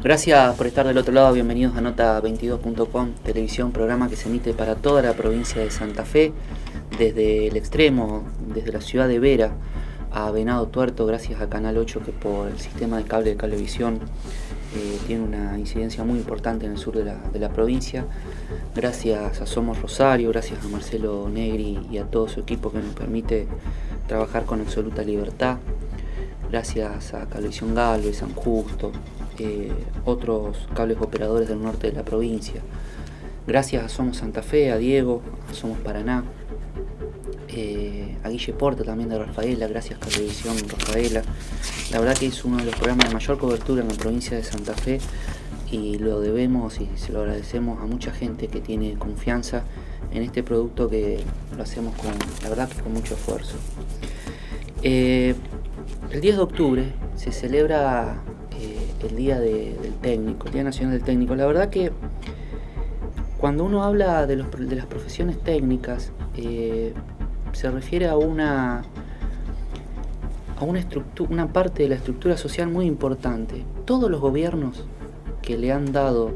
Gracias por estar del otro lado, bienvenidos a Nota22.com, televisión, programa que se emite para toda la provincia de Santa Fe, desde el extremo, desde la ciudad de Vera a Venado Tuerto, gracias a Canal 8 que por el sistema de cablevisión tiene una incidencia muy importante en el sur de la provincia. Gracias a Somos Rosario, gracias a Marcelo Negri y a todo su equipo que nos permite trabajar con absoluta libertad. Gracias a Cablevisión Galvez, San Justo, otros cables operadores del norte de la provincia. Gracias a Somos Santa Fe, a Diego, a Somos Paraná, a Guille Porta también de Rafaela, gracias Cablevisión Rafaela. La verdad que es uno de los programas de mayor cobertura en la provincia de Santa Fe y lo debemos y se lo agradecemos a mucha gente que tiene confianza en este producto que lo hacemos la verdad que con mucho esfuerzo. El 10 de octubre se celebra el Día del Técnico, el Día Nacional del Técnico. La verdad que cuando uno habla de las profesiones técnicas, se refiere a una parte de la estructura social muy importante. Todos los gobiernos que le han dado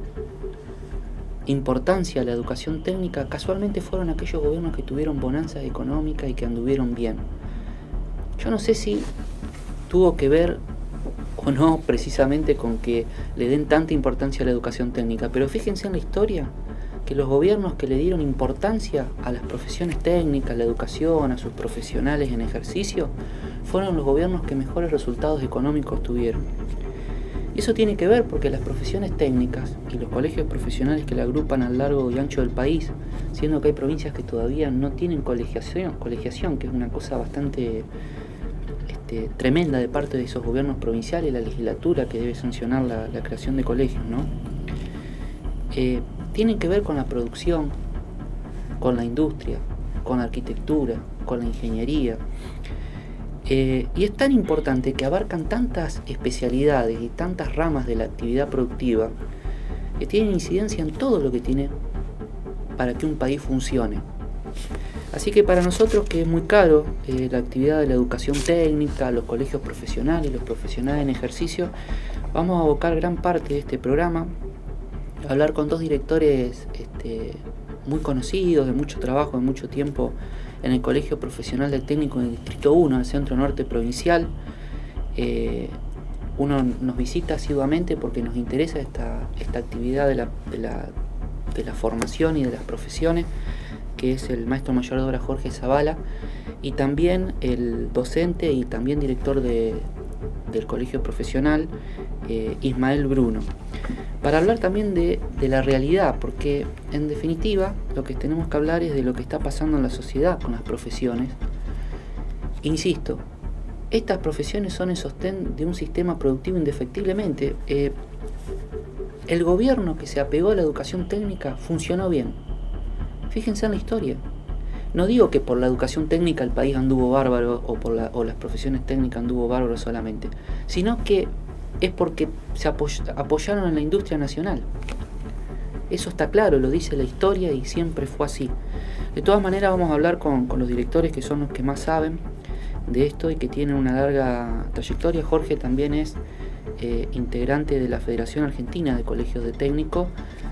importancia a la educación técnica casualmente fueron aquellos gobiernos que tuvieron bonanza económica y que anduvieron bien. Yo no sé si tuvo que ver o no precisamente con que le den tanta importancia a la educación técnica, pero fíjense en la historia que los gobiernos que le dieron importancia a las profesiones técnicas, a la educación, a sus profesionales en ejercicio, fueron los gobiernos que mejores resultados económicos tuvieron. Y eso tiene que ver porque las profesiones técnicas y los colegios profesionales que la agrupan a lo largo y ancho del país, siendo que hay provincias que todavía no tienen colegiación, que es una cosa bastante tremenda de parte de esos gobiernos provinciales, la legislatura que debe sancionar la creación de colegios, ¿no? Tienen que ver con la producción, con la industria, con la arquitectura, con la ingeniería. Y es tan importante que abarcan tantas especialidades y tantas ramas de la actividad productiva que tienen incidencia en todo lo que tiene para que un país funcione. Así que para nosotros, que es muy caro la actividad de la educación técnica, los colegios profesionales, los profesionales en ejercicio, vamos a abocar gran parte de este programa a hablar con dos directores muy conocidos, de mucho trabajo, de mucho tiempo en el Colegio Profesional del Técnico en el Distrito 1, del Centro Norte Provincial. Uno nos visita asiduamente porque nos interesa esta actividad de la formación y de las profesiones, que es el maestro mayor de obra Jorge Zavala, y también el docente y también director del Colegio Profesional, Ismael Bruno, para hablar también de la realidad, porque en definitiva lo que tenemos que hablar es de lo que está pasando en la sociedad con las profesiones. Insisto, estas profesiones son el sostén de un sistema productivo indefectiblemente. El gobierno que se apegó a la educación técnica funcionó bien. Fíjense en la historia. No digo que por la educación técnica el país anduvo bárbaro o las profesiones técnicas anduvo bárbaro solamente, sino que es porque se apoyaron en la industria nacional. Eso está claro, lo dice la historia y siempre fue así. De todas maneras vamos a hablar con los directores que son los que más saben de esto y que tienen una larga trayectoria. Jorge también es integrante de la Federación Argentina de Colegios de Técnicos,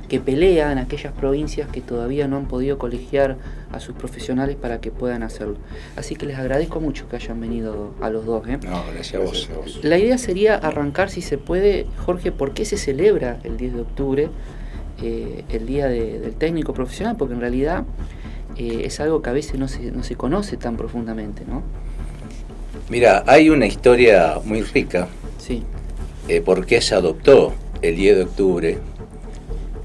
que pelea en aquellas provincias que todavía no han podido colegiar a sus profesionales para que puedan hacerlo. Así que les agradezco mucho que hayan venido a los dos. No, gracias a vos. La idea sería arrancar, si se puede, Jorge, ¿por qué se celebra el 10 de octubre el Día del Técnico Profesional? Porque en realidad es algo que a veces no se conoce tan profundamente, ¿no? Mira, hay una historia muy rica. Sí. ¿Por qué se adoptó el 10 de octubre,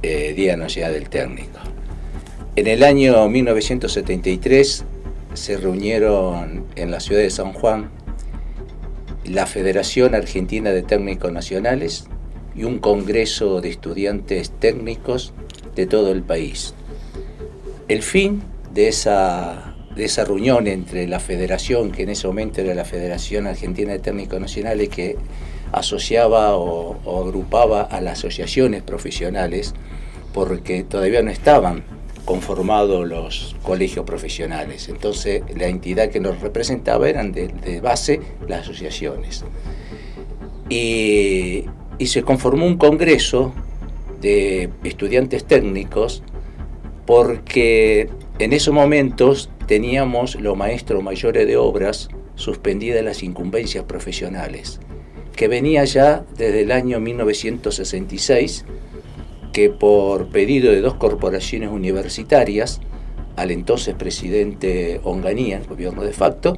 Día Nacional del Técnico? En el año 1973 se reunieron en la ciudad de San Juan la Federación Argentina de Técnicos Nacionales y un congreso de estudiantes técnicos de todo el país. El fin de esa reunión entre la federación, que en ese momento era la Federación Argentina de Técnicos Nacionales, que asociaba o agrupaba a las asociaciones profesionales, porque todavía no estaban conformados los colegios profesionales. Entonces la entidad que nos representaba eran de base las asociaciones. Y y se conformó un congreso de estudiantes técnicos, porque en esos momentos teníamos los maestros mayores de obras suspendidas las incumbencias profesionales, que venía ya desde el año 1966, que por pedido de 2 corporaciones universitarias, al entonces presidente Onganía, el gobierno de facto,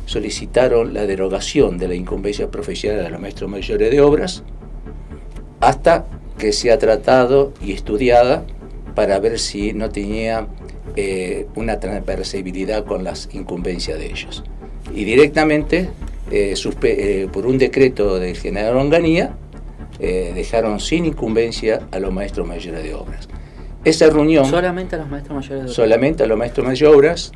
solicitaron la derogación de la incumbencia profesional a los maestros mayores de obras, hasta que sea tratado y estudiada para ver si no tenía una transversibilidad con las incumbencias de ellos. Y directamente, por un decreto del general Onganía, dejaron sin incumbencia a los maestros mayores de obras. Esa reunión... Solamente a los maestros mayores de obras. Solamente a los maestros mayores de obras,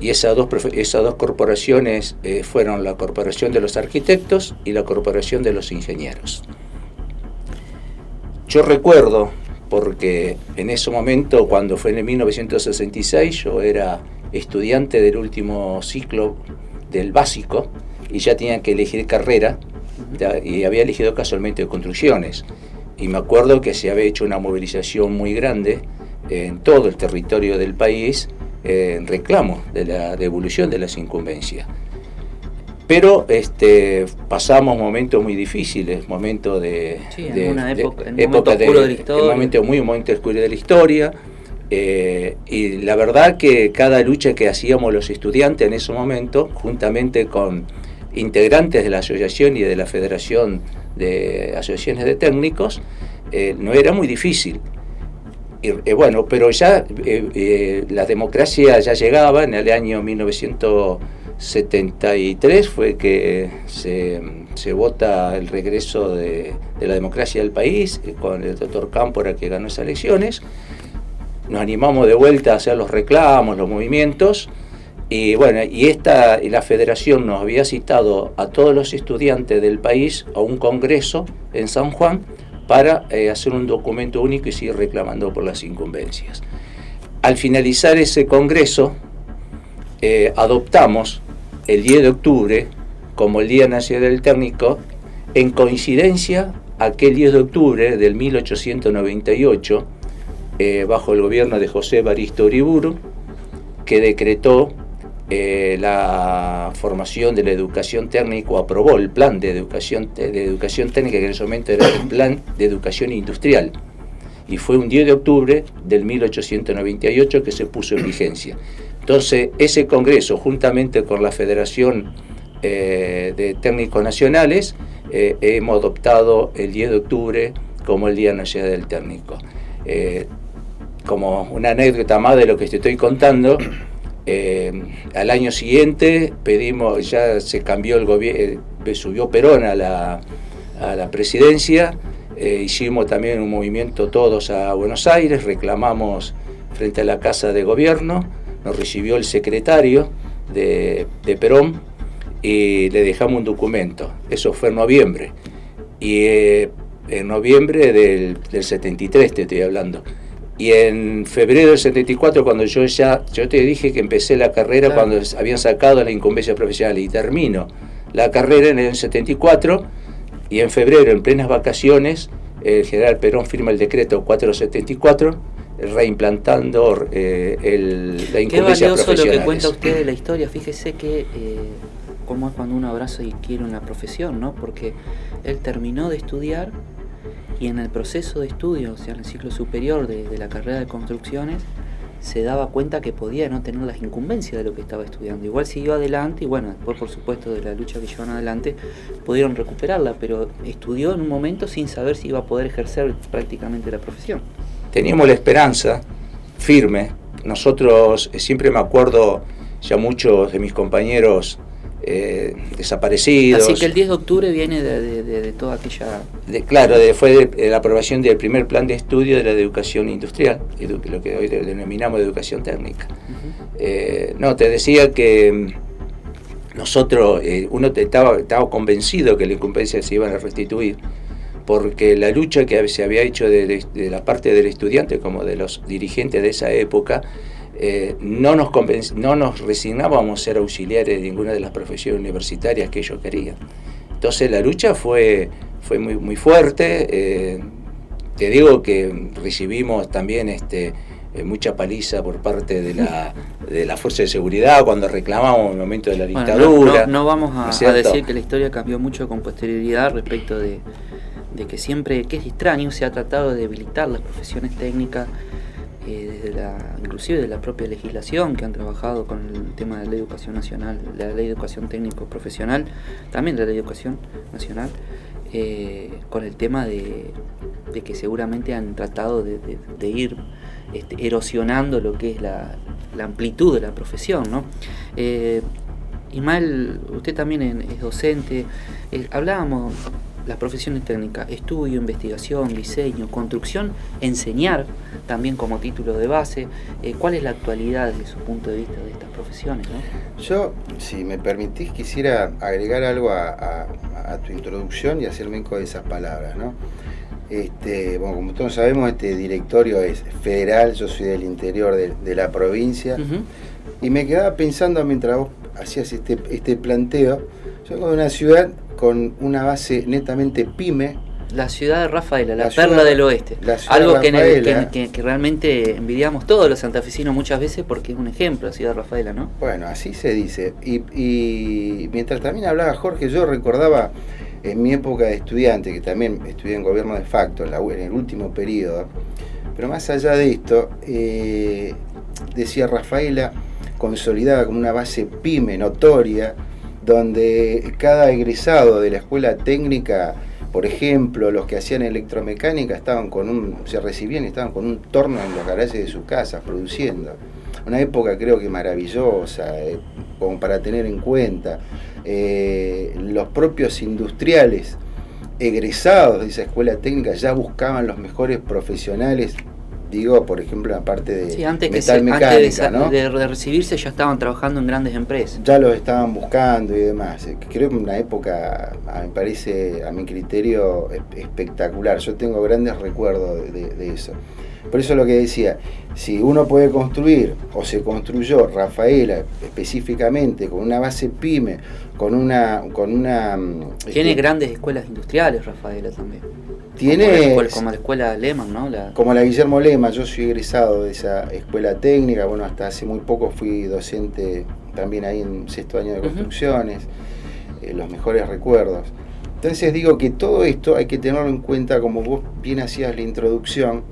y esas dos corporaciones fueron la Corporación de los Arquitectos y la Corporación de los Ingenieros. Yo recuerdo, porque en ese momento, cuando fue en el 1966, yo era estudiante del último ciclo del básico y ya tenía que elegir carrera, y había elegido casualmente construcciones. Y me acuerdo que se había hecho una movilización muy grande en todo el territorio del país en reclamo de la devolución de las incumbencias. Pero pasamos momentos muy difíciles, momentos de... Sí, en una época, en un momento oscuro de la historia. Un momento oscuro de la historia. Y la verdad que cada lucha que hacíamos los estudiantes en ese momento, juntamente con integrantes de la asociación y de la Federación de Asociaciones de Técnicos, no era muy difícil. Bueno, pero ya la democracia ya llegaba. En el año 1973 fue que se vota el regreso de la democracia del país, con el doctor Cámpora, que ganó esas elecciones. Nos animamos de vuelta a hacer los reclamos, los movimientos, y bueno, y la federación nos había citado a todos los estudiantes del país a un congreso en San Juan para hacer un documento único y seguir reclamando por las incumbencias. Al finalizar ese congreso, adoptamos el 10 de octubre como el Día Nacional del Técnico, en coincidencia aquel 10 de octubre del 1898, bajo el gobierno de José Evaristo Uriburu, que decretó la formación de la educación técnica, o aprobó el plan de educación técnica, que en ese momento era el plan de educación industrial, y fue un 10 de octubre del 1898 que se puso en vigencia. Entonces ese congreso, juntamente con la Federación de Técnicos Nacionales, hemos adoptado el 10 de octubre como el Día Nacional del Técnico. Como una anécdota más de lo que te estoy contando, al año siguiente pedimos, ya se cambió el gobierno, subió Perón a la presidencia, hicimos también un movimiento todos a Buenos Aires, reclamamos frente a la Casa de Gobierno, nos recibió el secretario de Perón y le dejamos un documento. Eso fue en noviembre, y en noviembre del 73 te estoy hablando. Y en febrero del 74, cuando yo te dije que empecé la carrera, claro, cuando habían sacado la incumbencia profesional, y termino la carrera en el 74, y en febrero, en plenas vacaciones, el general Perón firma el decreto 474, reimplantando la incumbencia profesional. Qué valioso lo que cuenta usted de la historia. Fíjese que cómo es cuando uno abraza y quiere una profesión, ¿no? Porque él terminó de estudiar, y en el proceso de estudio, o sea, en el ciclo superior de la carrera de construcciones, se daba cuenta que podía no tener las incumbencias de lo que estaba estudiando. Igual siguió adelante, y bueno, después por supuesto de la lucha que llevaron adelante, pudieron recuperarla, pero estudió en un momento sin saber si iba a poder ejercer prácticamente la profesión. Teníamos la esperanza firme. Nosotros, siempre me acuerdo, ya muchos de mis compañeros desaparecidos. Así que el 10 de octubre viene de toda aquella... Claro, fue de la aprobación del primer plan de estudio de la educación industrial, lo que hoy denominamos de educación técnica. No, te decía que nosotros, uno estaba convencido que las incumbencias se iban a restituir, porque la lucha que se había hecho de la parte del estudiante como de los dirigentes de esa época, no nos resignábamos a ser auxiliares de ninguna de las profesiones universitarias que ellos querían. Entonces la lucha fue fue muy fuerte. Te digo que recibimos también mucha paliza por parte de la fuerza de seguridad cuando reclamamos el momento de la dictadura. Bueno, no vamos a decir que la historia cambió mucho con posterioridad respecto de que siempre, que es extraño, se ha tratado de debilitar las profesiones técnicas, inclusive de la propia legislación, que han trabajado con el tema de la educación nacional, la ley de educación técnico profesional, también la ley de educación nacional, con el tema de que seguramente han tratado de ir erosionando lo que es la amplitud de la profesión, ¿no? Ismael, usted también es docente. Hablábamos las profesiones técnicas: estudio, investigación, diseño, construcción, enseñar también como título de base. ¿Cuál es la actualidad desde su punto de vista de estas profesiones, ¿no? Yo, si me permitís, quisiera agregar algo a tu introducción y hacerme eco de esas palabras, ¿no? Bueno, como todos sabemos, este directorio es federal, yo soy del interior de la provincia, y me quedaba pensando mientras vos hacías este planteo. Yo vengo de una ciudad con una base netamente pyme. La ciudad de Rafaela, la perla del oeste. Algo que realmente envidiamos todos los santafesinos muchas veces, porque es un ejemplo, la ciudad de Rafaela, ¿no? Bueno, así se dice. Y mientras también hablaba Jorge, yo recordaba en mi época de estudiante, que también estudié en gobierno de facto, en el último periodo, pero más allá de esto, decía Rafaela, consolidada como una base pyme notoria, donde cada egresado de la escuela técnica, por ejemplo, los que hacían electromecánica se recibían y estaban con un torno en los garajes de sus casas produciendo. Una época creo que maravillosa, como para tener en cuenta. Los propios industriales egresados de esa escuela técnica ya buscaban los mejores profesionales. Digo, por ejemplo, la parte de metalmecánica, ¿no? De recibirse ya estaban trabajando en grandes empresas. Ya los estaban buscando y demás. Creo que una época, me parece, a mi criterio, espectacular. Yo tengo grandes recuerdos de eso. Por eso lo que decía, si uno puede construir, o se construyó Rafaela específicamente con una base pyme, con una tiene grandes escuelas industriales Rafaela también. Tiene como la escuela Lehmann, ¿no? Como la Guillermo Lehmann. Yo soy egresado de esa escuela técnica. Bueno, hasta hace muy poco fui docente también ahí en 6º año de construcciones. Los mejores recuerdos. Entonces digo que todo esto hay que tenerlo en cuenta, como vos bien hacías la introducción,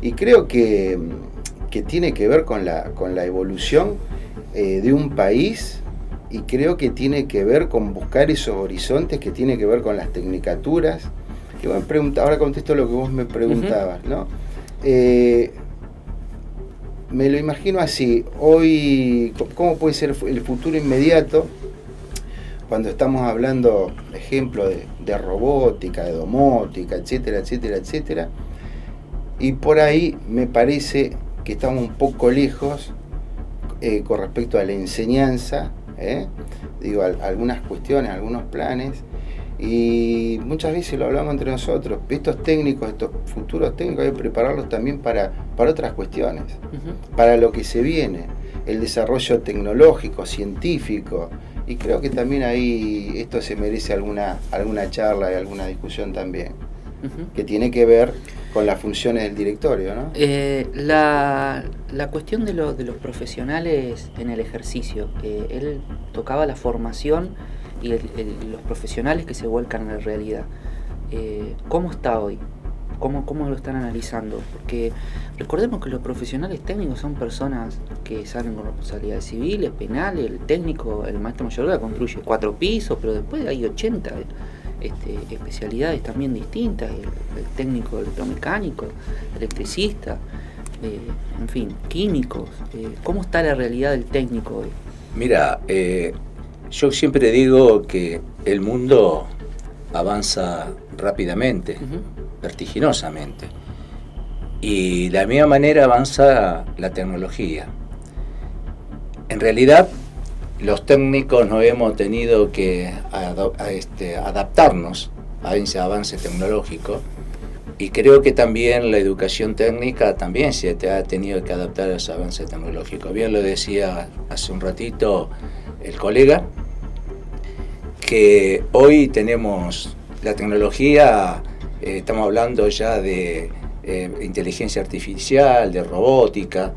y creo que tiene que ver con la evolución de un país, y creo que tiene que ver con buscar esos horizontes, que tiene que ver con las tecnicaturas. Que vos me preguntabas, ahora contesto lo que vos me preguntabas, ¿no? Me lo imagino así. Hoy, ¿cómo puede ser el futuro inmediato? Cuando estamos hablando, ejemplo, de robótica, de domótica, etcétera, etcétera, etcétera. Y por ahí me parece que estamos un poco lejos con respecto a la enseñanza, digo, algunas cuestiones, algunos planes, y muchas veces lo hablamos entre nosotros. Estos técnicos, estos futuros técnicos, hay que prepararlos también para otras cuestiones, para lo que se viene, el desarrollo tecnológico, científico, y creo que también ahí esto se merece alguna charla y alguna discusión también, que tiene que ver con las funciones del directorio, ¿no? La cuestión de los profesionales en el ejercicio, él tocaba la formación y los profesionales que se vuelcan en la realidad. ¿Cómo está hoy? ¿Cómo lo están analizando? Porque recordemos que los profesionales técnicos son personas que salen con responsabilidades civiles, penales. El técnico, el maestro mayor, construye 4 pisos, pero después hay 80 especialidades también distintas. El técnico electromecánico, electricista, en fin, químicos. ¿Cómo está la realidad del técnico hoy? Mira, yo siempre digo que el mundo avanza rápidamente, vertiginosamente, y de la misma manera avanza la tecnología. En realidad, los técnicos no hemos tenido que adaptarnos a ese avance tecnológico, y creo que también la educación técnica también se ha tenido que adaptar a ese avance tecnológico. Bien lo decía hace un ratito el colega, que hoy tenemos la tecnología, estamos hablando ya de inteligencia artificial, de robótica,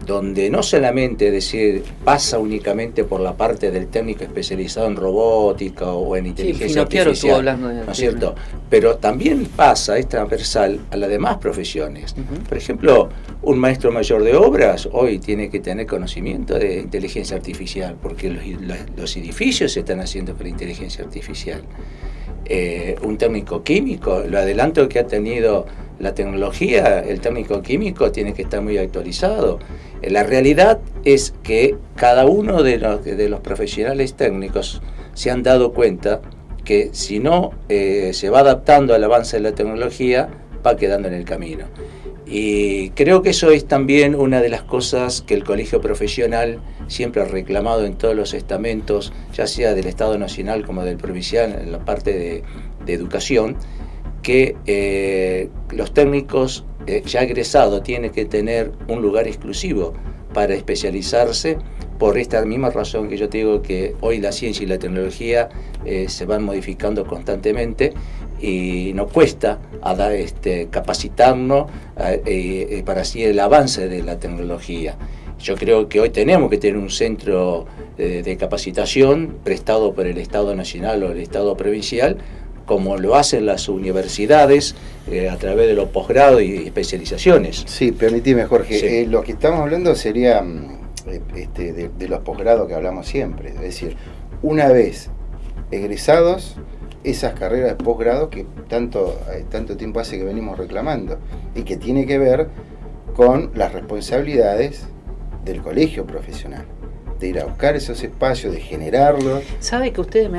donde no solamente decir pasa únicamente por la parte del técnico especializado en robótica o en inteligencia artificial, hablando de ¿no es cierto? Pero también pasa, es transversal a las demás profesiones. Por ejemplo, un maestro mayor de obras hoy tiene que tener conocimiento de inteligencia artificial, porque los edificios se están haciendo con la inteligencia artificial. Un técnico químico, lo adelanto que ha tenido la tecnología, el técnico químico tiene que estar muy actualizado. La realidad es que cada uno de los profesionales técnicos se han dado cuenta que si no se va adaptando al avance de la tecnología, va quedando en el camino. Y creo que eso es también una de las cosas que el colegio profesional siempre ha reclamado en todos los estamentos, ya sea del Estado Nacional como del provincial, en la parte de educación, que los técnicos ya egresados tienen que tener un lugar exclusivo para especializarse, por esta misma razón que yo te digo que hoy la ciencia y la tecnología se van modificando constantemente y nos cuesta capacitarnos para así el avance de la tecnología. Yo creo que hoy tenemos que tener un centro de capacitación prestado por el Estado Nacional o el Estado Provincial, como lo hacen las universidades a través de los posgrados y especializaciones. Sí, permíteme, Jorge. Sí. Lo que estamos hablando sería de los posgrados que hablamos siempre. Es decir, una vez egresados, esas carreras de posgrado que tanto tiempo hace que venimos reclamando y que tiene que ver con las responsabilidades del colegio profesional, de ir a buscar esos espacios, de generarlos. Sabe que usted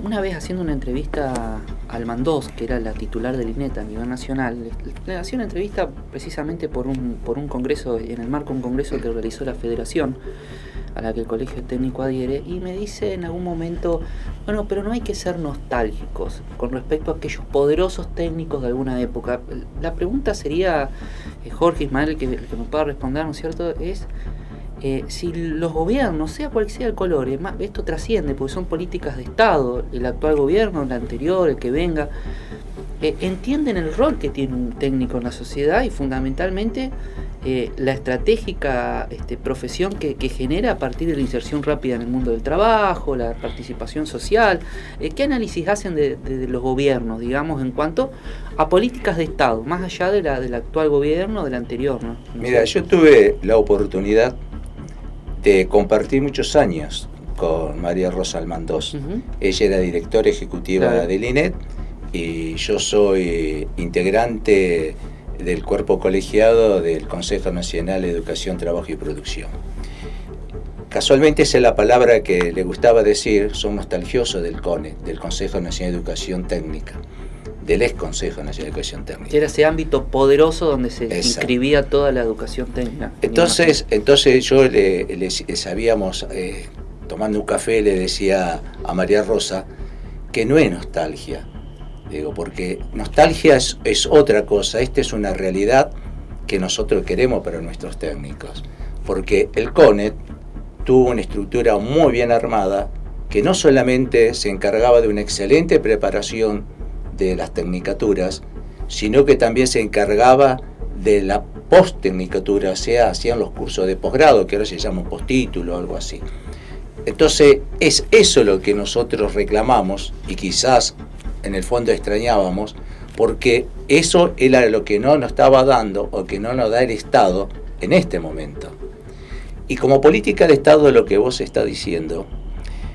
una vez haciendo una entrevista al Mandós, que era la titular del INET a nivel nacional, le hacía una entrevista precisamente por un congreso, en el marco de un congreso que realizó la federación, a la que el colegio técnico adhiere, y me dice en algún momento, bueno, pero no hay que ser nostálgicos con respecto a aquellos poderosos técnicos de alguna época. La pregunta sería, Jorge, Ismael, que me pueda responder, ¿no es cierto?, es si los gobiernos, sea cual sea el color, esto trasciende porque son políticas de Estado, el actual gobierno, el anterior, el que venga, entienden el rol que tiene un técnico en la sociedad y fundamentalmente la estratégica profesión que genera a partir de la inserción rápida en el mundo del trabajo, la participación social. ¿Qué análisis hacen de los gobiernos, digamos, en cuanto a políticas de Estado, más allá del actual gobierno, del anterior, ¿no? Mira, yo tuve la oportunidad de compartir muchos años con María Rosa Almandós. Ella era directora ejecutiva del INET y yo soy integrante del cuerpo colegiado del Consejo Nacional de Educación, Trabajo y Producción. Casualmente esa es la palabra que le gustaba decir, son nostalgiosos del CONE, del Consejo Nacional de Educación Técnica, del ex Consejo Nacional de Educación Técnica. Era ese ámbito poderoso donde se inscribía toda la educación técnica. Entonces yo sabíamos, tomando un café, le decía a María Rosa que no es nostalgia, digo, porque nostalgia es otra cosa, esta es una realidad que nosotros queremos para nuestros técnicos, porque el CONET tuvo una estructura muy bien armada que no solamente se encargaba de una excelente preparación de las tecnicaturas, sino que también se encargaba de la post-tecnicatura, o sea, hacían los cursos de posgrado, que ahora se llaman postítulo o algo así. Entonces, es eso lo que nosotros reclamamos y quizás en el fondo extrañábamos, porque eso era lo que no nos estaba dando o que no nos da el Estado en este momento. Y como política de Estado, lo que vos estás diciendo,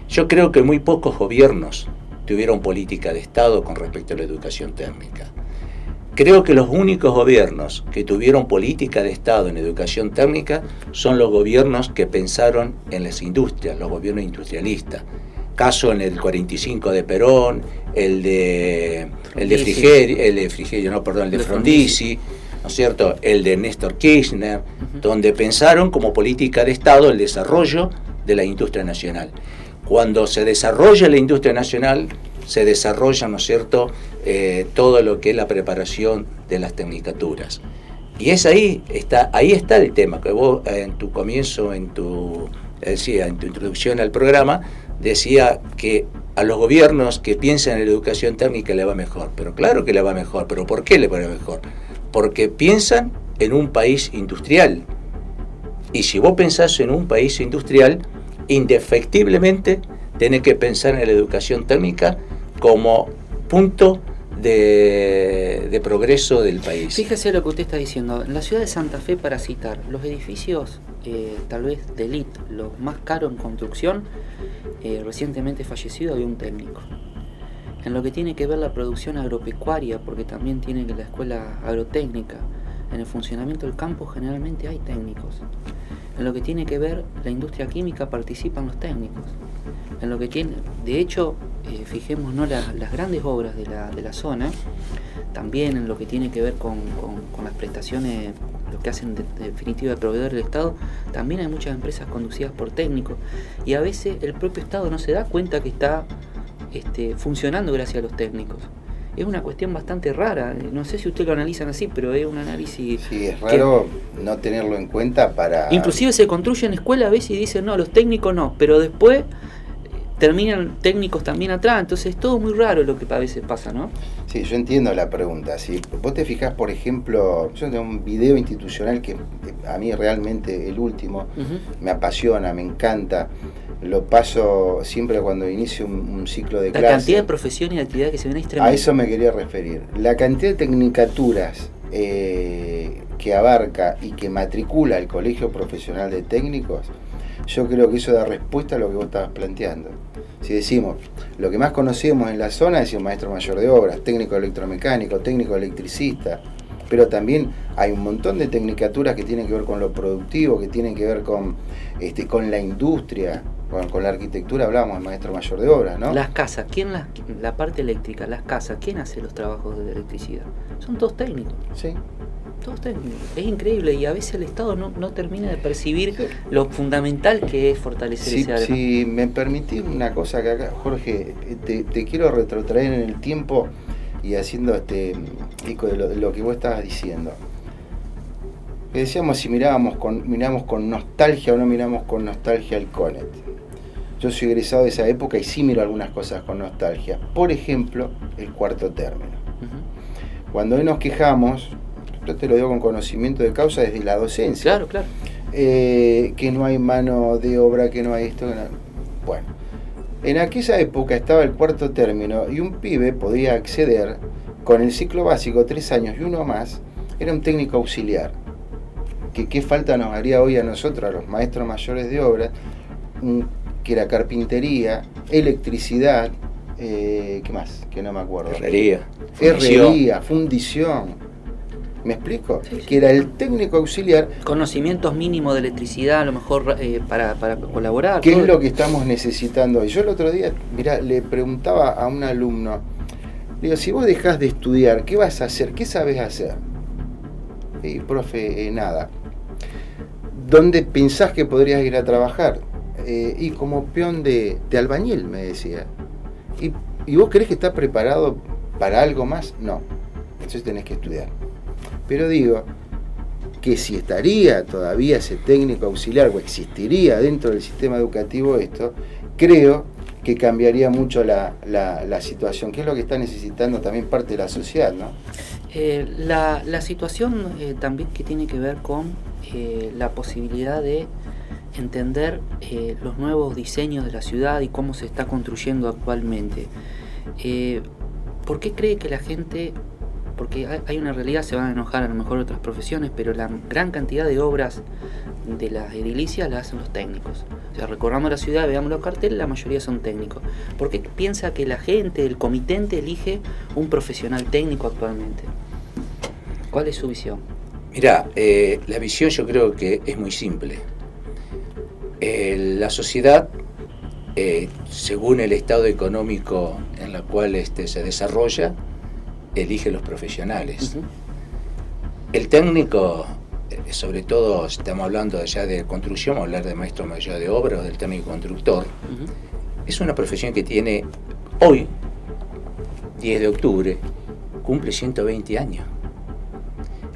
yo creo que muy pocos gobiernos tuvieron política de Estado con respecto a la educación técnica. Creo que los únicos gobiernos que tuvieron política de Estado en educación técnica son los gobiernos que pensaron en las industrias, los gobiernos industrialistas. Caso en el 45 de Perón, el de Frondizi, ¿no es cierto?, el de Néstor Kirchner, donde pensaron como política de Estado el desarrollo de la industria nacional. Cuando se desarrolla la industria nacional, se desarrolla, ¿no es cierto?, todo lo que es la preparación de las tecnicaturas. Y es ahí está el tema, que vos en tu comienzo, en tu introducción al programa, decía que a los gobiernos que piensan en la educación técnica le va mejor. Pero claro que le va mejor. ¿Pero por qué le va mejor? Porque piensan en un país industrial. Y si vos pensás en un país industrial, indefectiblemente tenés que pensar en la educación técnica como punto de progreso del país. Fíjese lo que usted está diciendo. En la ciudad de Santa Fe, para citar, los edificios tal vez de élite, los más caros en construcción, recientemente fallecido, había un técnico. En lo que tiene que ver la producción agropecuaria, porque también tiene que la escuela agrotécnica, en el funcionamiento del campo generalmente hay técnicos. En lo que tiene que ver la industria química participan los técnicos. En lo que tiene, de hecho, fijémonos las grandes obras de la zona, también en lo que tiene que ver con las prestaciones, lo que hacen de definitiva de proveedor del Estado, también hay muchas empresas conducidas por técnicos, y a veces el propio Estado no se da cuenta que está funcionando gracias a los técnicos. Es una cuestión bastante rara, no sé si ustedes lo analizan así, pero es un análisis... Sí, es raro no tenerlo en cuenta para... Inclusive se construyen escuelas a veces y dicen, no, los técnicos no, pero después terminan técnicos también atrás, entonces es todo muy raro lo que a veces pasa, ¿no? Sí, yo entiendo la pregunta. Si vos te fijás, por ejemplo, yo tengo un video institucional que a mí realmente el último me apasiona, me encanta. Lo paso siempre cuando inicio un ciclo de clase. La cantidad de profesión y de actividad que se ven es tremenda. A eso me quería referir. La cantidad de tecnicaturas que abarca y que matricula el Colegio Profesional de Técnicos, yo creo que eso da respuesta a lo que vos estabas planteando. Si decimos, lo que más conocemos en la zona es un maestro mayor de obras, técnico electromecánico, técnico electricista, pero también hay un montón de tecnicaturas que tienen que ver con lo productivo, que tienen que ver con la industria, con la arquitectura. Hablábamos del maestro mayor de obras, ¿no? Las casas, la parte eléctrica, las casas, ¿quién hace los trabajos de electricidad? Son todos técnicos. Sí. Todos técnicos. Es increíble y a veces el Estado no termina de percibir lo fundamental que es fortalecer ese área. Si me permitís una cosa que acá, Jorge, te quiero retrotraer en el tiempo y haciendo eco de lo que vos estabas diciendo. Que decíamos si miramos con nostalgia o no miramos con nostalgia el CONET. Yo soy egresado de esa época y sí miro algunas cosas con nostalgia. Por ejemplo, el cuarto término. Cuando hoy nos quejamos, yo te lo digo con conocimiento de causa desde la docencia. Claro, claro. Que no hay mano de obra, que no hay esto. Que no... Bueno, en aquella época estaba el cuarto término y un pibe podía acceder con el ciclo básico, 3 años y uno más, era un técnico auxiliar. Que qué falta nos haría hoy a nosotros, a los maestros mayores de obra, que era carpintería, electricidad, ¿qué más? Que no me acuerdo. Herrería, fundición. ¿Me explico? Sí, sí. Que era el técnico auxiliar. Conocimientos mínimos de electricidad, a lo mejor para colaborar. ¿Qué es lo que estamos necesitando hoy? Yo el otro día, mirá, le preguntaba a un alumno, digo, si vos dejás de estudiar, ¿qué vas a hacer? ¿Qué sabés hacer? Y profe, nada. ¿Dónde pensás que podrías ir a trabajar? Y como peón de albañil, me decía. ¿Y vos creés que estás preparado para algo más? No. Entonces tenés que estudiar. Pero digo que si estaría todavía ese técnico auxiliar o existiría dentro del sistema educativo esto, creo que cambiaría mucho la situación, que es lo que está necesitando también parte de la sociedad, ¿no? La situación también que tiene que ver con la posibilidad de entender los nuevos diseños de la ciudad y cómo se está construyendo actualmente. ¿Por qué cree que la gente, porque hay una realidad, se van a enojar a lo mejor otras profesiones, pero la gran cantidad de obras de las edilicias las hacen los técnicos? O sea, recorramos la ciudad, veamos los carteles, la mayoría son técnicos. ¿Por qué piensa que la gente, el comitente, elige un profesional técnico actualmente? ¿Cuál es su visión? Mirá, la visión yo creo que es muy simple. La sociedad, según el estado económico en el cual se desarrolla, elige los profesionales. El técnico, sobre todo si estamos hablando ya de construcción, vamos a hablar de maestro mayor de obra o del técnico constructor, es una profesión que tiene hoy, 10 de octubre, cumple 120 años.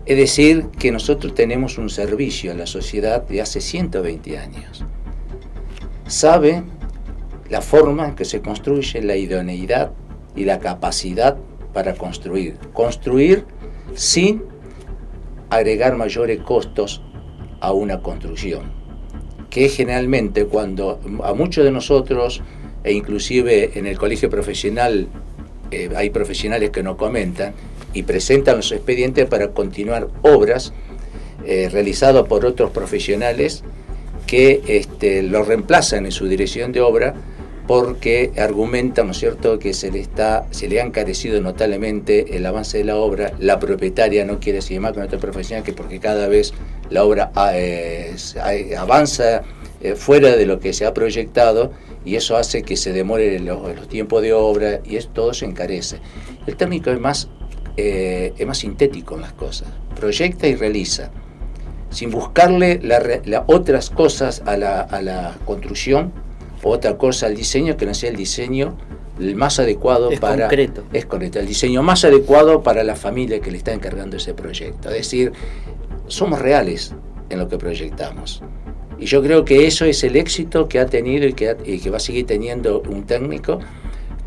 Es decir, que nosotros tenemos un servicio a la sociedad de hace 120 años. Sabe la forma en que se construye, la idoneidad y la capacidad para construir. Construir sin agregar mayores costos a una construcción, que generalmente cuando a muchos de nosotros, e inclusive en el colegio profesional, hay profesionales que nos comentan y presentan los expedientes para continuar obras realizadas por otros profesionales que lo reemplazan en su dirección de obra, porque argumentan, ¿no es cierto?, que se le ha encarecido notablemente el avance de la obra. La propietaria no quiere seguir más con otro profesional, que porque cada vez la obra avanza fuera de lo que se ha proyectado, y eso hace que se demore los tiempos de obra, y todo se encarece. El técnico es más sintético en las cosas, proyecta y realiza, sin buscarle otras cosas a la construcción, otra cosa al diseño que no sea el diseño el más adecuado concreto. Es correcto, el diseño más adecuado para la familia que le está encargando ese proyecto. Es decir, somos reales en lo que proyectamos. Y yo creo que eso es el éxito que ha tenido y que va a seguir teniendo un técnico,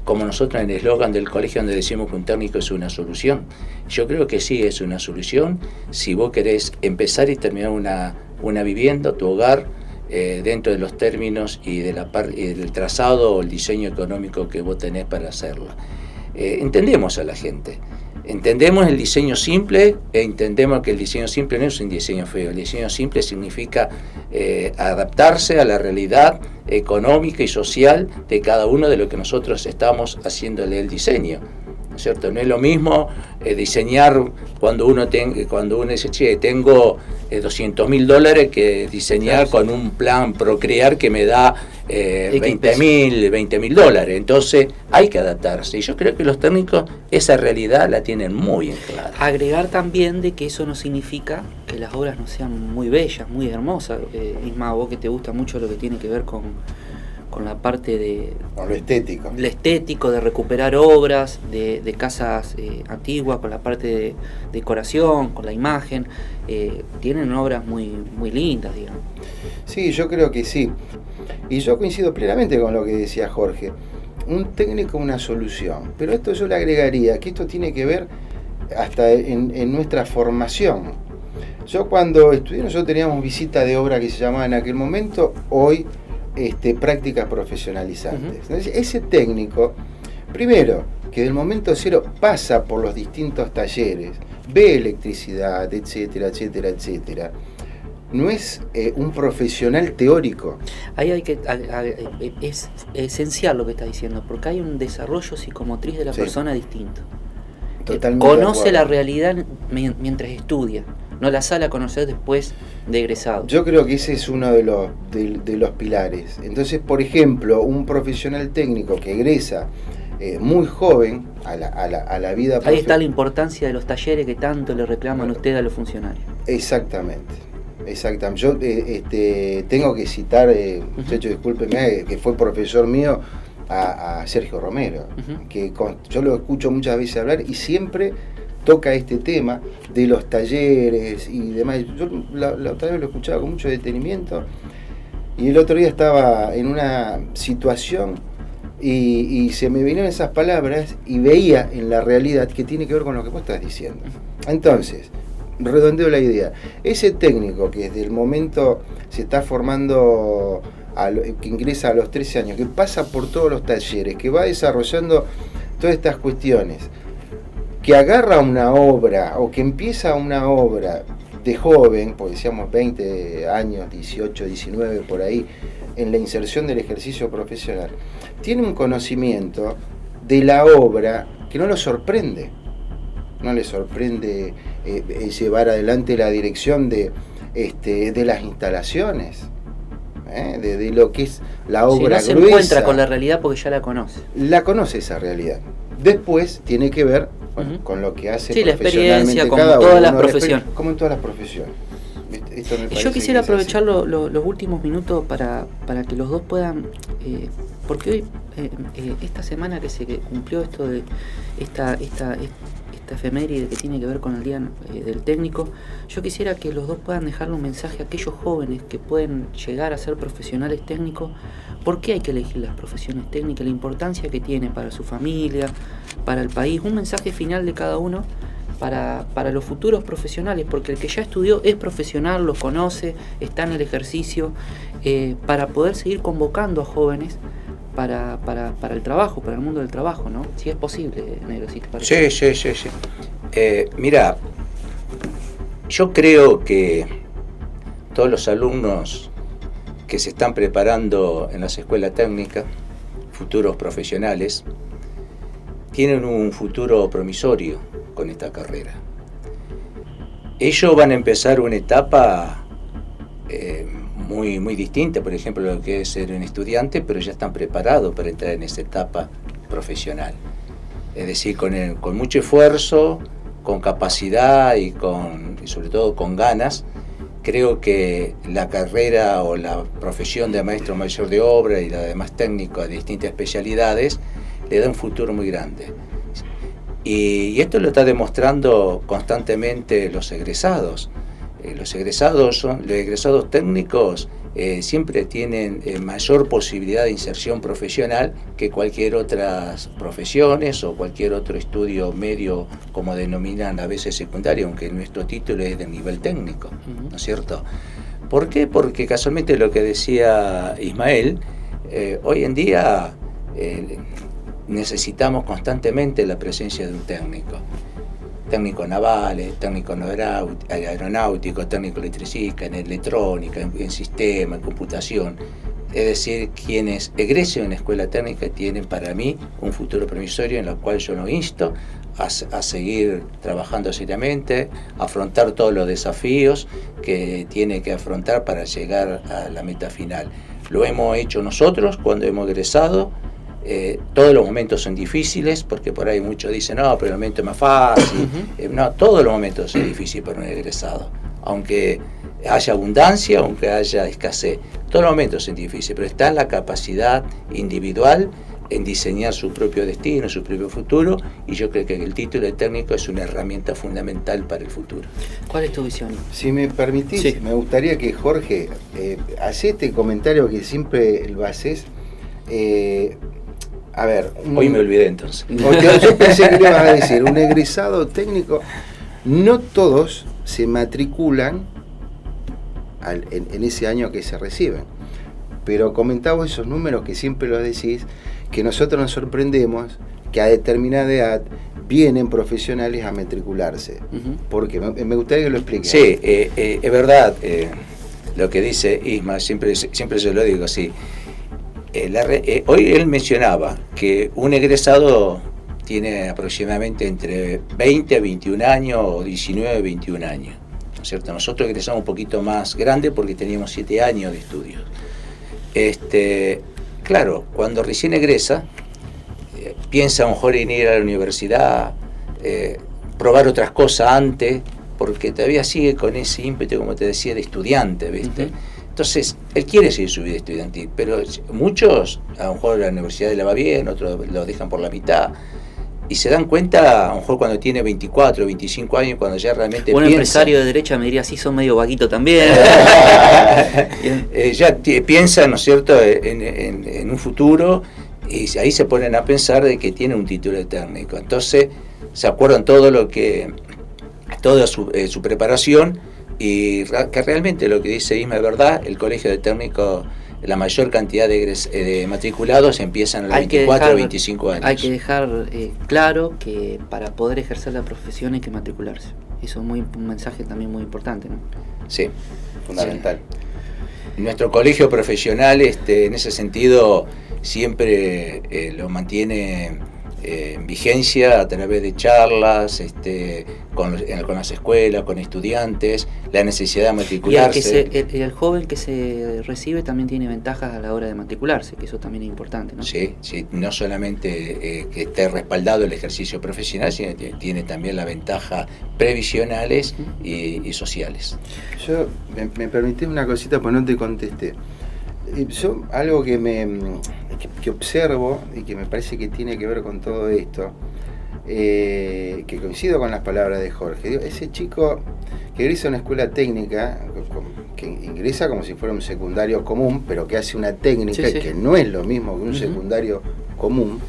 como nosotros en el eslogan del colegio, donde decimos que un técnico es una solución. Yo creo que sí es una solución si vos querés empezar y terminar una vivienda, tu hogar, dentro de los términos y del trazado o el diseño económico que vos tenés para hacerlo. Entendemos a la gente, entendemos el diseño simple, entendemos que el diseño simple no es un diseño feo. El diseño simple significa adaptarse a la realidad económica y social de cada uno de lo que nosotros estamos haciéndole el diseño, ¿no es cierto? No es lo mismo diseñar cuando uno dice, che, tengo $200.000, que diseñar, claro, con un plan Procrear que me da $20.000. Entonces hay que adaptarse, y yo creo que los técnicos esa realidad la tienen muy en claro. Agregar también de que eso no significa que las obras no sean muy bellas, muy hermosas. Isma, vos que te gusta mucho lo que tiene que ver con la parte de... con lo estético. Lo estético, de recuperar obras de casas antiguas, con la parte de decoración, con la imagen. Tienen obras muy, muy lindas, digamos. Sí, yo creo que sí. Y yo coincido plenamente con lo que decía Jorge. Un técnico, una solución. Pero esto yo le agregaría que esto tiene que ver hasta en nuestra formación. Yo cuando estudié, nosotros teníamos visita de obra que se llamaba en aquel momento, hoy prácticas profesionalizantes. Entonces, ese técnico, primero, que del momento cero pasa por los distintos talleres, ve electricidad, etcétera, etcétera, etcétera. No es un profesional teórico. Ahí es esencial lo que está diciendo, porque hay un desarrollo psicomotriz de la persona distinto. Totalmente. Conoce la realidad mientras estudia, no la sale a conocer después de egresado. Yo creo que ese es uno de los pilares. Entonces, por ejemplo, un profesional técnico que egresa muy joven a la vida ahí está la importancia de los talleres que tanto le reclaman ustedes a los funcionarios. Exactamente. Yo tengo que citar, muchacho, discúlpeme, que fue profesor mío, a Sergio Romero, que yo lo escucho muchas veces hablar y siempre toca este tema de los talleres y demás. Yo la otra vez lo escuchaba con mucho detenimiento, y el otro día estaba en una situación y se me vinieron esas palabras y veía en la realidad que tiene que ver con lo que vos estás diciendo. Entonces, redondeo la idea. Ese técnico que desde el momento se está formando, que ingresa a los 13 años, que pasa por todos los talleres, que va desarrollando todas estas cuestiones, que agarra una obra o que empieza una obra de joven, pues decíamos 20 años, 18, 19 por ahí, en la inserción del ejercicio profesional, tiene un conocimiento de la obra que no lo sorprende. No le sorprende llevar adelante la dirección de las instalaciones, de lo que es la obra si no gruesa. Se encuentra con la realidad porque ya la conoce. La conoce esa realidad. Después tiene que ver con lo que hace la experiencia, como cada todas uno, las profesiones. Como en todas las profesiones. Yo quisiera aprovechar los últimos minutos para que los dos puedan, porque hoy, esta semana que se cumplió esto de esta esta efeméride que tiene que ver con el Día del Técnico, yo quisiera que los dos puedan dejarle un mensaje a aquellos jóvenes que pueden llegar a ser profesionales técnicos. ¿Por qué hay que elegir las profesiones técnicas? La importancia que tiene para su familia, para el país. Un mensaje final de cada uno para los futuros profesionales, porque el que ya estudió es profesional, lo conoce, está en el ejercicio, para poder seguir convocando a jóvenes para el trabajo, para el mundo del trabajo, ¿no? Si es posible, Negro, si te parece. Sí. Mira, yo creo que todos los alumnos que se están preparando en las escuelas técnicas, futuros profesionales, tienen un futuro promisorio con esta carrera. Ellos van a empezar una etapa muy distinta, por ejemplo, lo que es ser un estudiante, pero ya están preparados para entrar en esa etapa profesional. Es decir, con mucho esfuerzo, con capacidad y sobre todo con ganas. Creo que la carrera o la profesión de maestro mayor de obra y la demás técnicos de distintas especialidades le da un futuro muy grande. Y esto lo está demostrando constantemente los egresados. Los egresados técnicos siempre tienen mayor posibilidad de inserción profesional que cualquier otras profesiones o cualquier otro estudio medio, como denominan a veces secundario, aunque nuestro título es de nivel técnico, ¿no es cierto? ¿Por qué? Porque casualmente lo que decía Ismael, hoy en día necesitamos constantemente la presencia de un técnico naval, técnico aeronáutico, técnico electricista, en electrónica, en sistema, en computación. Es decir, quienes egresen en escuela técnica tienen para mí un futuro promisorio en el cual yo los insto a seguir trabajando seriamente, a afrontar todos los desafíos que tiene que afrontar para llegar a la meta final. Lo hemos hecho nosotros cuando hemos egresado. Todos los momentos son difíciles, porque por ahí muchos dicen, no, pero el momento es más fácil. No, todos los momentos son difíciles para un egresado, aunque haya abundancia, aunque haya escasez, todos los momentos son difíciles, pero está en la capacidad individual en diseñar su propio destino, su propio futuro, y yo creo que el título de técnico es una herramienta fundamental para el futuro. ¿Cuál es tu visión? Si me permitís, sí, me gustaría que Jorge hace este comentario que siempre lo haces. A ver, hoy me olvidé entonces. Yo pensé que le ibas a decir, un egresado técnico, no todos se matriculan en ese año que se reciben, pero comentamos esos números que siempre los decís, que nosotros nos sorprendemos que a determinada edad vienen profesionales a matricularse. Porque me gustaría que lo expliques. Sí, es verdad lo que dice Isma, siempre yo lo digo así. Hoy él mencionaba que un egresado tiene aproximadamente entre 20 a 21 años o 19 a 21 años, ¿no es cierto? Nosotros egresamos un poquito más grande porque teníamos 7 años de estudios. Claro, cuando recién egresa, piensa a lo mejor en ir a la universidad, probar otras cosas antes, porque todavía sigue con ese ímpetu, como te decía, de estudiante, ¿viste? Entonces, él quiere seguir su vida estudiantil, pero muchos, a lo mejor la universidad le va bien, otros lo dejan por la mitad, y se dan cuenta, a lo mejor cuando tiene 24, 25 años, cuando ya realmente un piensa... empresario de derecha me diría, sí, son medio vaguito también. Ya piensan, ¿no es cierto?, en un futuro, y ahí se ponen a pensar de que tiene un título de técnico. Entonces, se acuerdan toda su preparación, y que realmente lo que dice Isma es verdad. El colegio de técnicos, la mayor cantidad de matriculados empiezan a los 24 o 25 años. Hay que dejar claro que para poder ejercer la profesión hay que matricularse. Eso es un mensaje también muy importante, ¿no? Sí, fundamental. Sí. Nuestro colegio profesional, en ese sentido, siempre lo mantiene en vigencia a través de charlas con las escuelas, con estudiantes, la necesidad de matricularse. Y el joven que se recibe también tiene ventajas a la hora de matricularse, que eso también es importante, ¿no? Sí, no solamente que esté respaldado el ejercicio profesional, sino que tiene también las ventajas previsionales y sociales. Yo me permití una cosita, pues no te contesté. Yo algo que observo y que me parece que tiene que ver con todo esto, que coincido con las palabras de Jorge. Digo, ese chico que ingresa a una escuela técnica, que ingresa como si fuera un secundario común, pero que hace una técnica, Sí, sí. que no es lo mismo que un secundario común,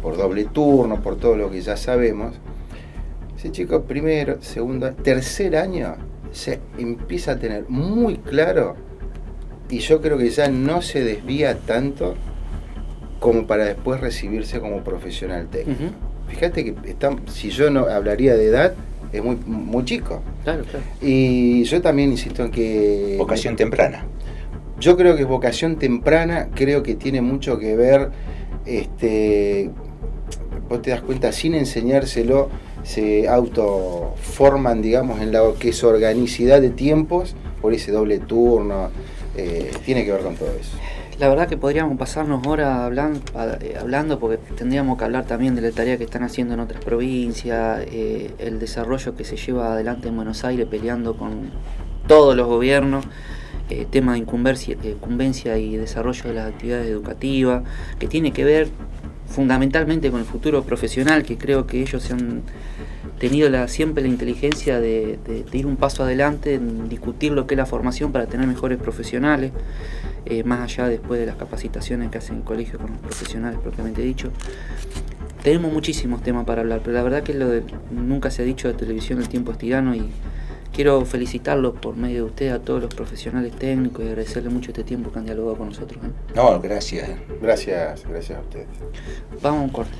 por doble turno, por todo lo que ya sabemos. Ese chico primero, segundo, tercer año se empieza a tener muy claro, y yo creo que ya no se desvía tanto como para después recibirse como profesional técnico. Fíjate que si yo no hablaría de edad, es muy chico. Claro, claro. Y yo también insisto en que... Vocación temprana. Yo creo que es vocación temprana, creo que tiene mucho que ver, vos te das cuenta, sin enseñárselo, se autoforman, digamos, en la que es organicidad de tiempos, por ese doble turno, tiene que ver con todo eso. La verdad que podríamos pasarnos horas hablando, porque tendríamos que hablar también de la tarea que están haciendo en otras provincias, el desarrollo que se lleva adelante en Buenos Aires peleando con todos los gobiernos, tema de incumbencia y desarrollo de las actividades educativas, que tiene que ver fundamentalmente con el futuro profesional, que creo que ellos han tenido siempre la inteligencia de ir un paso adelante en discutir lo que es la formación para tener mejores profesionales, más allá después de las capacitaciones que hacen en el colegio con los profesionales propiamente dicho. Tenemos muchísimos temas para hablar, pero la verdad que nunca se ha dicho de televisión el tiempo es tirano, y quiero felicitarlos por medio de ustedes a todos los profesionales técnicos y agradecerles mucho este tiempo que han dialogado con nosotros. No, gracias. Gracias a ustedes. Vamos a un corte.